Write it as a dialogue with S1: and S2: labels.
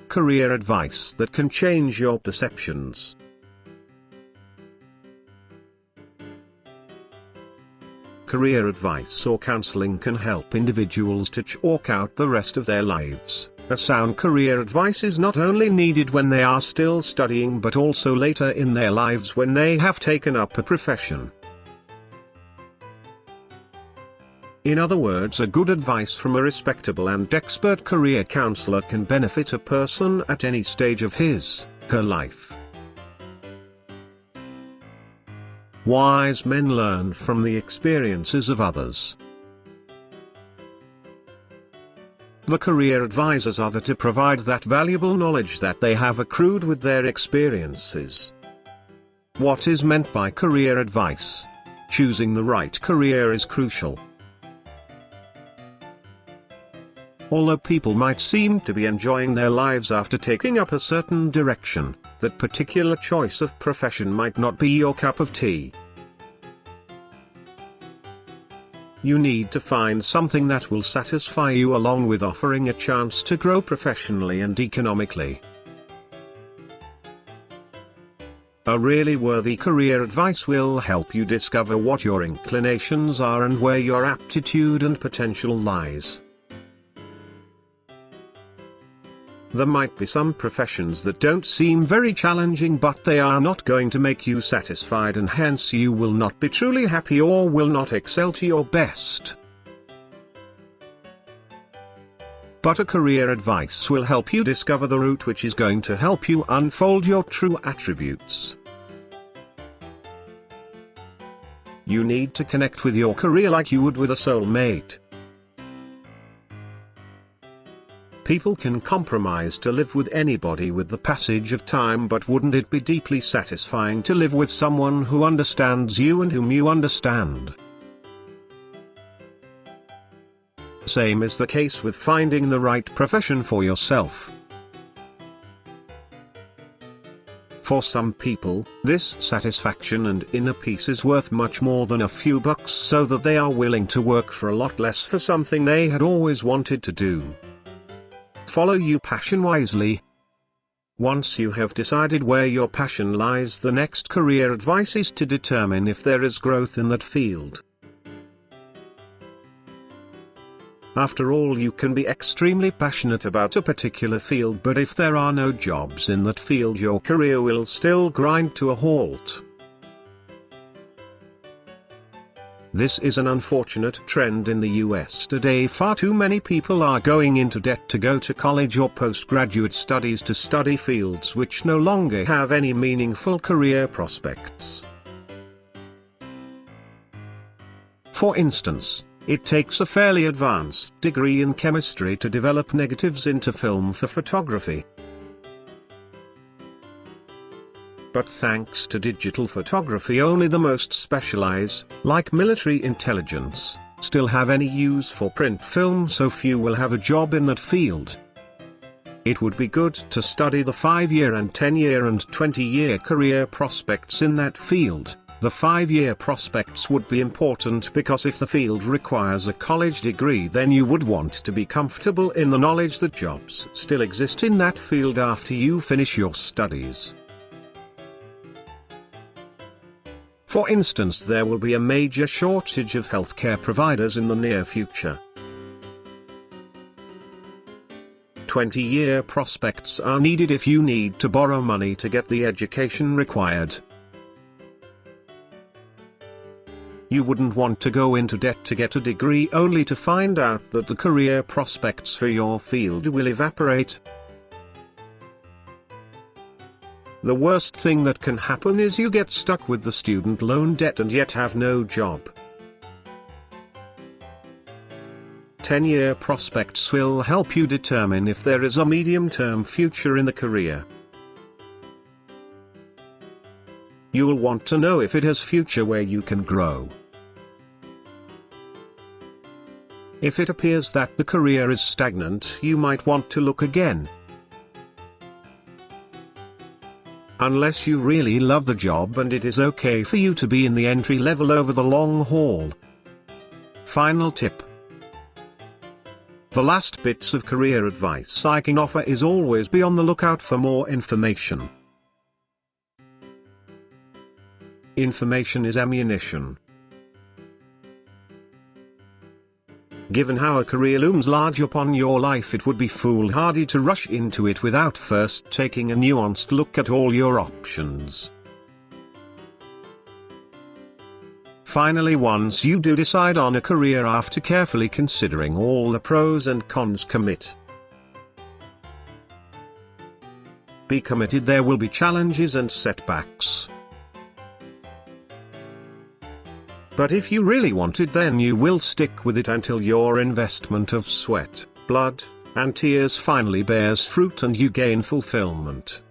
S1: career advice that can change your perceptions. Career advice or counseling can help individuals to chalk out the rest of their lives. A sound career advice is not only needed when they are still studying but also later in their lives when they have taken up a profession. In other words, a good advice from a respectable and expert career counselor can benefit a person at any stage of his/her life. Wise men learn from the experiences of others. The career advisors are there to provide that valuable knowledge that they have accrued with their experiences. What is meant by career advice? Choosing the right career is crucial. Although people might seem to be enjoying their lives after taking up a certain direction, that particular choice of profession might not be your cup of tea. You need to find something that will satisfy you along with offering a chance to grow professionally and economically. A really worthy career advice will help you discover what your inclinations are and where your aptitude and potential lies. There might be some professions that don't seem very challenging, but they are not going to make you satisfied, and hence you will not be truly happy or will not excel to your best. But a career advice will help you discover the route which is going to help you unfold your true attributes. You need to connect with your career like you would with a soulmate. People can compromise to live with anybody with the passage of time, but wouldn't it be deeply satisfying to live with someone who understands you and whom you understand? Same is the case with finding the right profession for yourself. For some people, this satisfaction and inner peace is worth much more than a few bucks, so that they are willing to work for a lot less for something they had always wanted to do. Follow your passion wisely. Once you have decided where your passion lies, the next career advice is to determine if there is growth in that field. After all, you can be extremely passionate about a particular field, but if there are no jobs in that field, your career will still grind to a halt. This is an unfortunate trend in the US today. Far too many people are going into debt to go to college or postgraduate studies to study fields which no longer have any meaningful career prospects. For instance, it takes a fairly advanced degree in chemistry to develop negatives into film for photography. But thanks to digital photography, only the most specialized, like military intelligence, still have any use for print film, so few will have a job in that field. It would be good to study the 5-year and 10-year and 20-year career prospects in that field. The 5-year prospects would be important because if the field requires a college degree, then you would want to be comfortable in the knowledge that jobs still exist in that field after you finish your studies. For instance, there will be a major shortage of healthcare providers in the near future. 20-year prospects are needed if you need to borrow money to get the education required. You wouldn't want to go into debt to get a degree only to find out that the career prospects for your field will evaporate. The worst thing that can happen is you get stuck with the student loan debt and yet have no job. 10-year prospects will help you determine if there is a medium-term future in the career. You will want to know if it has future where you can grow. If it appears that the career is stagnant, you might want to look again. Unless you really love the job and it is okay for you to be in the entry level over the long haul. Final tip. The last bits of career advice I can offer is always be on the lookout for more information. Information is ammunition. Given how a career looms large upon your life, it would be foolhardy to rush into it without first taking a nuanced look at all your options. Finally, once you do decide on a career after carefully considering all the pros and cons, commit. Be committed. There will be challenges and setbacks. But if you really want it, then you will stick with it until your investment of sweat, blood, and tears finally bears fruit and you gain fulfillment.